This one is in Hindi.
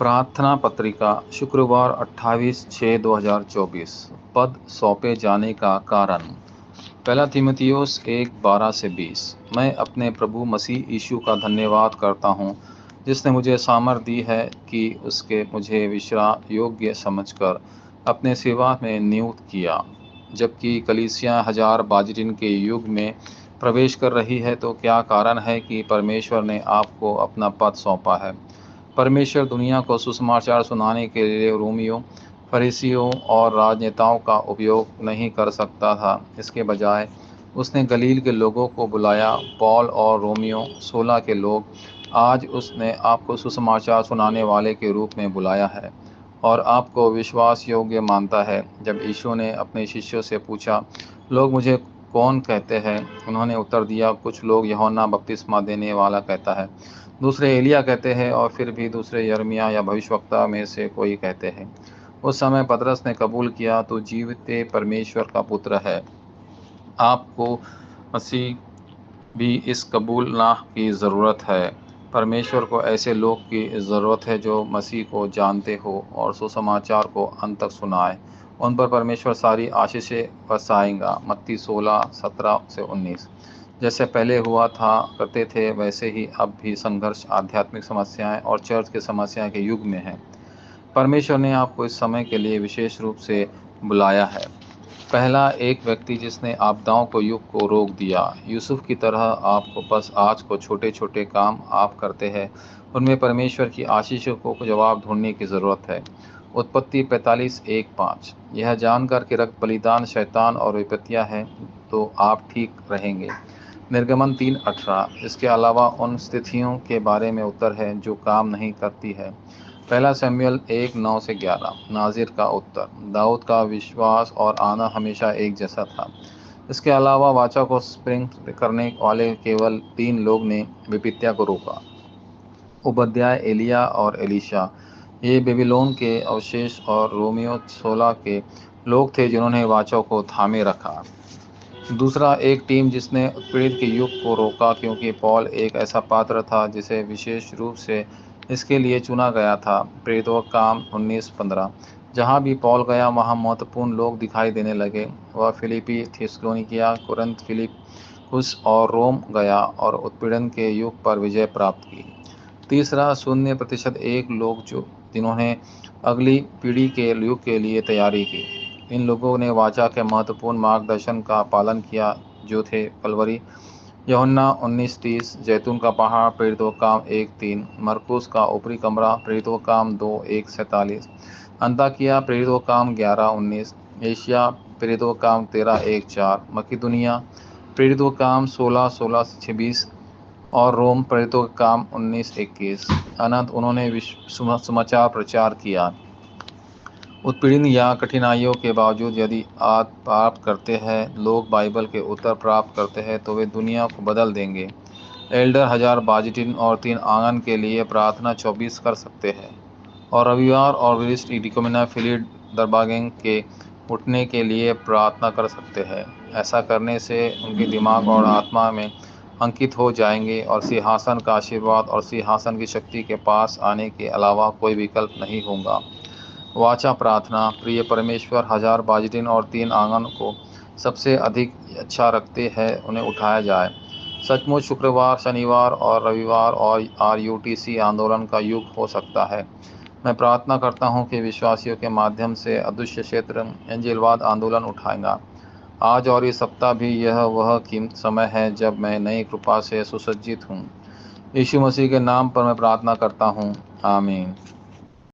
प्रार्थना पत्रिका शुक्रवार 28/6/2024 पद सौंपे जाने का कारण। पहला तीमुथियुस 1:12-20। मैं अपने प्रभु मसीह यीशु का धन्यवाद करता हूँ, जिसने मुझे सामर्थ दी है कि उसके मुझे विश्राम योग्य समझकर अपने सेवा में नियुक्त किया। जबकि कलीसिया हजार बाजिटिन के युग में प्रवेश कर रही है, तो क्या कारण है कि परमेश्वर ने आपको अपना पद सौंपा है। परमेश्वर दुनिया को सुसमाचार सुनाने के लिए रोमियों, फरीसियों और राजनेताओं का उपयोग नहीं कर सकता था। इसके बजाय उसने गलील के लोगों को बुलाया। पौल और रोमियो 16 के लोग आज उसने आपको सुसमाचार सुनाने वाले के रूप में बुलाया है और आपको विश्वास योग्य मानता है। जब यीशु ने अपने शिष्यों से पूछा, लोग मुझे कौन कहते हैं? उन्होंने उत्तर दिया, कुछ लोग यूहन्ना बपतिस्मा देने वाला कहता है, दूसरे एलिया कहते हैं और फिर भी दूसरे यिर्मयाह या भविष्यवक्ता में से कोई कहते हैं। उस समय पतरस ने कबूल किया, तू जीवते परमेश्वर का पुत्र है। आपको मसीह भी इस कबूलना की ज़रूरत है। परमेश्वर को ऐसे लोग की ज़रूरत है जो मसीह को जानते हो और सुसमाचार को अंत तक सुनाए। उन पर परमेश्वर सारी आशीषें बरसाएगा। मत्ती 16:17-19। जैसे पहले हुआ था करते थे, वैसे ही अब भी संघर्ष, आध्यात्मिक समस्याएं और चर्च की समस्याएं के युग में है। परमेश्वर ने आपको इस समय के लिए विशेष रूप से बुलाया है। पहला, एक व्यक्ति जिसने आपदाओं को युग को रोक दिया। यूसुफ की तरह आपको बस आज को छोटे छोटे काम आप करते हैं, उनमें परमेश्वर की आशीषों को जवाब ढूंढने की ज़रूरत है। उत्पत्ति 45:1-5। यह जानकर कि रक्त बलिदान शैतान और विपत्तियां हैं, तो आप ठीक रहेंगे। निर्गमन 3:18। इसके अलावा उन स्थितियों के बारे में उत्तर है जो काम नहीं करती है। पहला शमूएल 1:9-11। नाज़िर का उत्तर। दाऊद का विश्वास और आना हमेशा एक जैसा था। इसके अलावा वाचा को स्प्रिंग करने वाले केवल 3 लोग ने विपत्तियां को रोका, ओबद्याह, एलिया और एलीशा। ये बेबीलोन के अवशेष और रोमियो 16 के लोग थे जिन्होंने वाचा को थामे रखा। दूसरा, एक टीम जिसने उत्पीड़ित के युग को रोका, क्योंकि पौल एक ऐसा पात्र था जिसे विशेष रूप से इसके लिए चुना गया था। प्रेरितों काम 19:15। जहाँ भी पौल गया वहाँ महत्वपूर्ण लोग दिखाई देने लगे। वह फिलिपी, थिस्सलुनीकिया, कुरिन्थ, फिलिप्पुस और रोम गया और उत्पीड़न के युग पर विजय प्राप्त की। तीसरा, 0% एक लोग जिन्होंने अगली पीढ़ी के युग के लिए तैयारी की। इन लोगों ने वाचा के महत्वपूर्ण मार्गदर्शन का पालन किया, जो थे कलवरी, यूहन्ना 19:30, जैतून का पहाड़, प्रेरितों काम 1:3, मरकुस का ऊपरी कमरा, प्रेरितों काम 2:1-47, अंताकिया, प्रेरितों काम 11:19, एशिया, प्रेरितों काम 13:1-4, मकिदुनिया, प्रेरितों काम 16:16-26 और रोम, प्रेरितों काम 19:21। अनंत उन्होंने समाचार प्रचार किया। उत्पीड़न या कठिनाइयों के बावजूद यदि आप प्राप्त करते हैं, लोग बाइबल के उत्तर प्राप्त करते हैं, तो वे दुनिया को बदल देंगे। एल्डर हजार बाजिटिन और 3 आंगन के लिए प्रार्थना 24 कर सकते हैं और रविवार और वरिष्ठ डिकोमिना फिलिड दरबागेंग के उठने के लिए प्रार्थना कर सकते हैं। ऐसा करने से उनके दिमाग और आत्मा में अंकित हो जाएंगे और सिंहासन का आशीर्वाद और सिंहासन की शक्ति के पास आने के अलावा कोई विकल्प नहीं होगा। वाचा प्रार्थना। प्रिय परमेश्वर, हजार बाजिटिन और 3 आंगन को सबसे अधिक अच्छा रखते हैं, उन्हें उठाया जाए। सचमुच शुक्रवार, शनिवार और रविवार और RUTC आंदोलन का युग हो सकता है। मैं प्रार्थना करता हूं कि विश्वासियों के माध्यम से अदृश्य क्षेत्र एंजेलवाद आंदोलन उठाएगा। आज और इस सप्ताह भी यह वह कीमती समय है जब मैं नई कृपा से सुसज्जित हूँ। यीशु मसीह के नाम पर मैं प्रार्थना करता हूँ, आमीन।